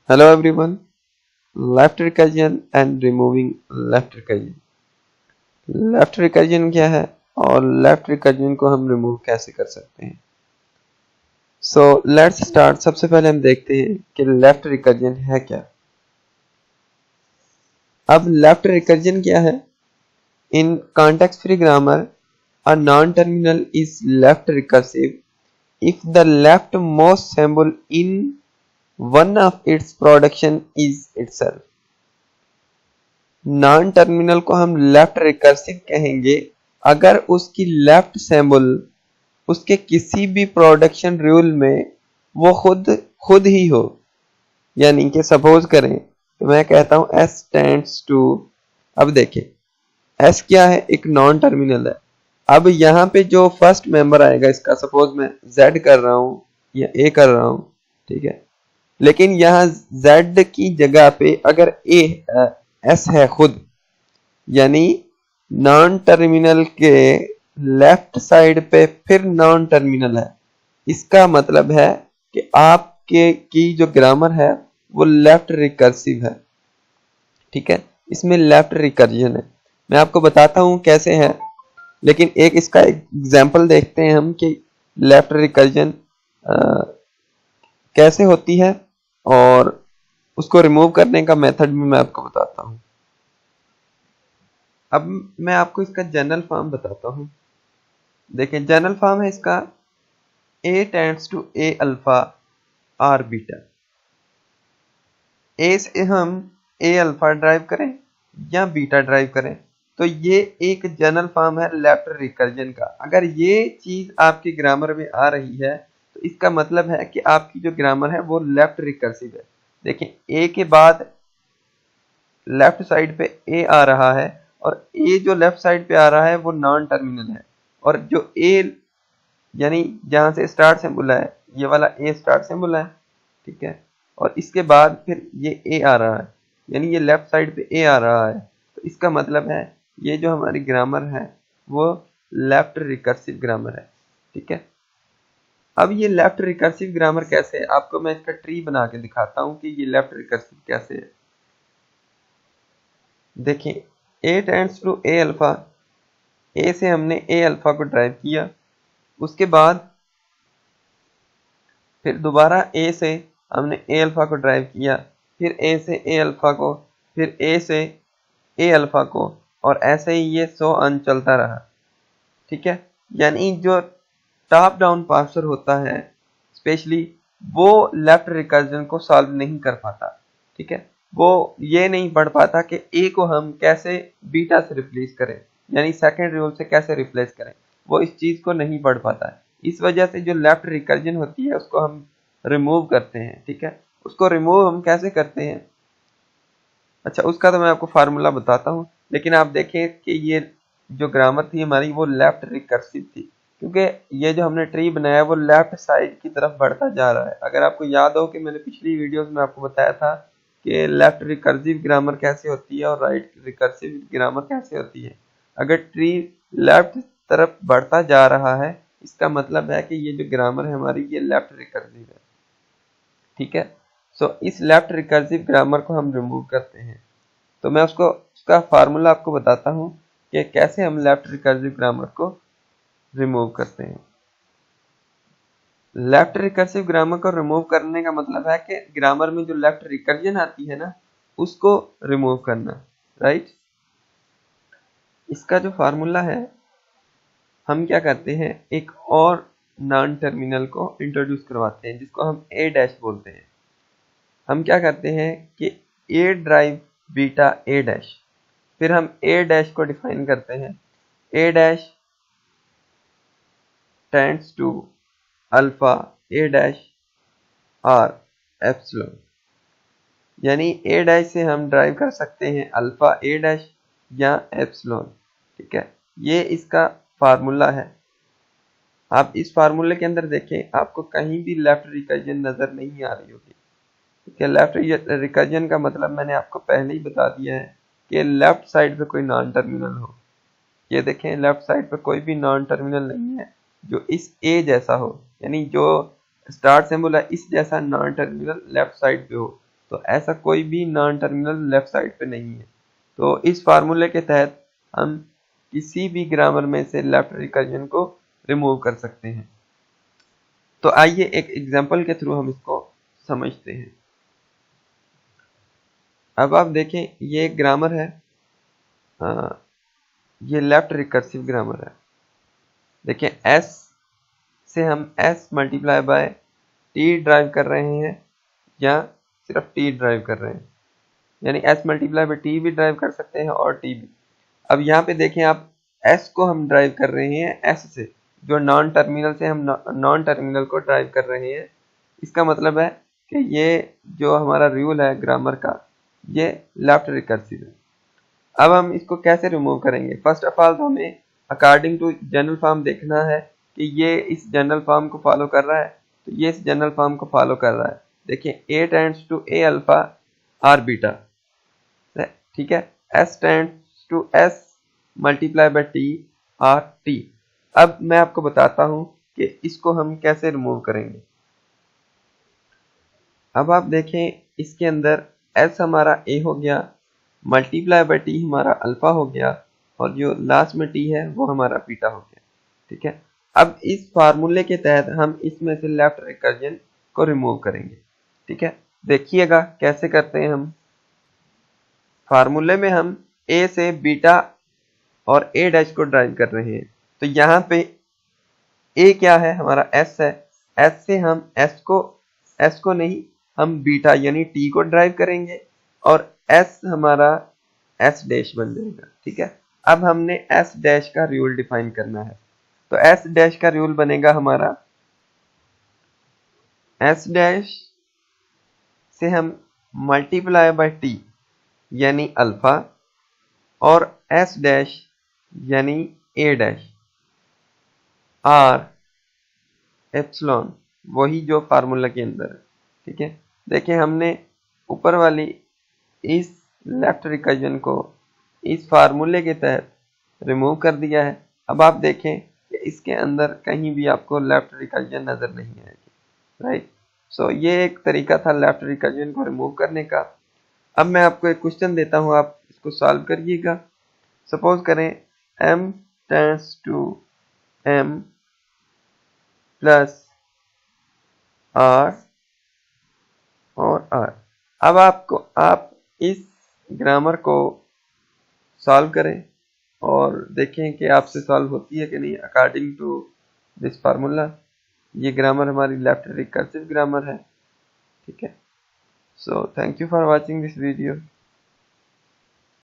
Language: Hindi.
Hello everyone, left recursion and removing left recursion. Left recursion क्या है और लेफ्ट रिकर्जन को हम रिमूव कैसे कर सकते हैं। So let's start. सबसे पहले हम देखते हैं कि लेफ्ट रिकर्जन है क्या। अब लेफ्ट रिकर्जन क्या है। In context free grammar a non-terminal is left recursive if the leftmost symbol in one of its production is itself। Non terminal को हम लेफ्ट रिकर्सिव कहेंगे अगर उसकी लेफ्ट सिंबल उसके किसी भी प्रोडक्शन रूल में वो खुद ही हो। यानी कि सपोज करें तो मैं कहता हूं S स्टैंड्स टू। अब देखिए S क्या है, एक नॉन टर्मिनल है। अब यहाँ पे जो फर्स्ट मेंबर आएगा इसका, सपोज मैं Z कर रहा हूं या A कर रहा हूं, ठीक है, लेकिन यहाँ Z की जगह पे अगर S है खुद, यानी नॉन टर्मिनल के लेफ्ट साइड पे फिर नॉन टर्मिनल है। इसका मतलब है कि आपके की जो ग्रामर है वो लेफ्ट रिकर्सिव है। ठीक है, इसमें लेफ्ट रिकर्जन है। मैं आपको बताता हूं कैसे है, लेकिन एक इसका एग्जांपल देखते हैं हम कि लेफ्ट रिकर्जन कैसे होती है और उसको रिमूव करने का मेथड भी मैं आपको बताता हूं। अब मैं आपको इसका जनरल फॉर्म बताता हूं। देखें, जनरल फॉर्म है इसका A tends to A alpha R beta. A से हम A अल्फा ड्राइव करें या बीटा ड्राइव करें, तो ये एक जनरल फॉर्म है लेफ्ट रिकर्जन का। अगर ये चीज आपकी ग्रामर में आ रही है तो इसका मतलब है कि आपकी जो ग्रामर है वो लेफ्ट रिकर्सिव है। देखें, A के बाद लेफ्ट साइड पे A आ रहा है और A जो लेफ्ट साइड पे आ रहा है वो नॉन टर्मिनल है, और जो A यानी जहां से स्टार्ट सिंबल है ये वाला A स्टार्ट सिंबल है, ठीक है, और इसके बाद फिर ये A आ रहा है, यानी ये लेफ्ट साइड पे A आ रहा है। तो इसका मतलब है ये जो हमारी ग्रामर है वो लेफ्ट रिकर्सिव ग्रामर है। ठीक है, अब ये लेफ्ट रिकर्सिव ग्रामर कैसे है, आपको मैं इसका ट्री बना के दिखाता हूं कि ये लेफ्ट रिकर्सिव कैसे है। देखिए, A tends to A alpha, A से हमने A अल्फा को ड्राइव किया, उसके बाद फिर दोबारा A से हमने A अल्फा को ड्राइव किया, फिर A से A अल्फा को, फिर A से A अल्फा को, और ऐसे ही ये सो ऑन चलता रहा। ठीक है, यानी जो टॉप डाउन पार्सर होता है स्पेशली वो लेफ्ट रिकर्जन को सॉल्व नहीं कर पाता। ठीक है, वो ये नहीं पढ़ पाता कि A को हम कैसे बीटा से रिप्लेस करें, यानी सेकंड रूल से कैसे रिप्लेस करें, वो इस चीज को नहीं पढ़ पाता है। इस वजह से जो लेफ्ट रिकर्जन होती है उसको हम रिमूव करते हैं। ठीक है, उसको रिमूव हम कैसे करते हैं, अच्छा उसका तो मैं आपको फार्मूला बताता हूँ, लेकिन आप देखें कि ये जो ग्रामर थी हमारी वो लेफ्ट रिकर्सिव थी, क्योंकि ये जो हमने ट्री बनाया वो लेफ्ट साइड की तरफ बढ़ता जा रहा है। अगर आपको याद हो कि मैंने पिछली वीडियोस में आपको बताया था कि लेफ्ट रिकर्सिव ग्रामर कैसे होती है और राइट रिकर्सिव ग्रामर कैसे होती है। अगर ट्री लेफ्ट तरफ बढ़ता जा रहा है इसका मतलब है कि ये जो ग्रामर है हमारी ये लेफ्ट रिकर्सिव है। ठीक है, सो इस लेफ्ट रिकर्सिव ग्रामर को हम रिमूव करते हैं। तो मैं उसका फार्मूला आपको बताता हूं कि कैसे हम लेफ्ट रिकर्सिव ग्रामर को रिमूव करते हैं। लेफ्ट रिकर्सिव ग्रामर को रिमूव करने का मतलब है कि ग्रामर में जो लेफ्ट रिकर्जन आती है ना उसको रिमूव करना, राइट। इसका जो फार्मूला है, हम क्या करते हैं, एक और नॉन टर्मिनल को इंट्रोड्यूस करवाते हैं जिसको हम A डैश बोलते हैं। हम क्या करते हैं कि A derive beta A dash, फिर हम A डैश को डिफाइन करते हैं, A dash tends to alpha A dash R epsilon, यानी A डैश से हम ड्राइव कर सकते हैं अल्फा A डैश या एप्सिलॉन। ठीक है, ये इसका फार्मूला है। आप इस फार्मूले के अंदर देखें, आपको कहीं भी लेफ्ट रिकर्जन नजर नहीं आ रही होगी। ठीक है, लेफ्ट रिकर्जन का मतलब मैंने आपको पहले ही बता दिया है कि लेफ्ट साइड पे कोई नॉन टर्मिनल हो। ये देखें, लेफ्ट साइड पे कोई भी नॉन टर्मिनल नहीं है जो इस ए जैसा हो, यानी जो स्टार्ट सिंबल है इस जैसा नॉन टर्मिनल लेफ्ट साइड पे हो, तो ऐसा कोई भी नॉन टर्मिनल लेफ्ट साइड पे नहीं है। तो इस फार्मूले के तहत हम किसी भी ग्रामर में से लेफ्ट रिकर्जन को रिमूव कर सकते हैं। तो आइए एक एग्जांपल के थ्रू हम इसको समझते हैं। अब आप देखें, ये एक ग्रामर है, ये लेफ्ट रिकर्सिव ग्रामर है। देखें, s से हम s multiply by t drive कर रहे हैं या सिर्फ t ड्राइव कर रहे हैं, यानी s मल्टीप्लाई बाय t भी ड्राइव कर सकते हैं और t भी। अब यहाँ पे देखें आप, s को हम ड्राइव कर रहे हैं s से, जो नॉन टर्मिनल से हम नॉन टर्मिनल को ड्राइव कर रहे हैं। इसका मतलब है कि ये जो हमारा रूल है ग्रामर का, ये लेफ्ट रिकर्सिव है। अब हम इसको कैसे रिमूव करेंगे? फर्स्ट ऑफ ऑल तो हमें अकॉर्डिंग टू जनरल फॉर्म देखना है कि ये इस जनरल फॉर्म को फॉलो कर रहा है, तो ये इस जनरल फॉर्म को फॉलो कर रहा है। देखिए, a tends to a alpha R beta, ठीक है, s tends to s multiply by t R t। अब मैं आपको बताता हूं कि इसको हम कैसे रिमूव करेंगे। अब आप देखें, इसके अंदर s हमारा a हो गया, मल्टीप्लाई बाय t हमारा अल्फा हो गया, और जो लास्ट में t है वो हमारा बीटा हो गया। ठीक है, अब इस फार्मूले के तहत हम इसमें से लेफ्ट रिकर्जन को रिमूव करेंगे। ठीक है, देखिएगा कैसे करते हैं हम। फार्मूले में हम a से बीटा और a डैश को ड्राइव कर रहे हैं, तो यहाँ पे a क्या है? हमारा s है। s से हम s को नहीं, हम बीटा यानी t को ड्राइव करेंगे, और s हमारा s डैश बन जाएगा। ठीक है, अब हमने s डैश का रूल डिफाइन करना है, तो s डैश का रूल बनेगा हमारा, s डैश से हम मल्टीप्लाई बाय t यानी अल्फा, और s डैश यानी a डैश आर एप्सिलॉन, वही जो फार्मूला के अंदर है। ठीक है, देखिए हमने ऊपर वाली इस लेफ्ट रिकर्जन को इस फार्मूले के तहत रिमूव कर दिया है। अब आप देखें कि इसके अंदर कहीं भी आपको लेफ्ट रिकर्जन नजर नहीं आएगी, राइट। सो ये एक तरीका था लेफ्ट रिकर्जन को रिमूव करने का। अब मैं आपको एक क्वेश्चन देता हूं, आप इसको सॉल्व करिएगा। सपोज करें m tends to m plus r और r। अब आप इस ग्रामर को सॉल्व करें और देखें कि आपसे सॉल्व होती है कि नहीं अकॉर्डिंग टू दिस फार्मूला। ये ग्रामर हमारी लेफ्ट रिकर्सिव ग्रामर है। ठीक है, so thank you for watching this video.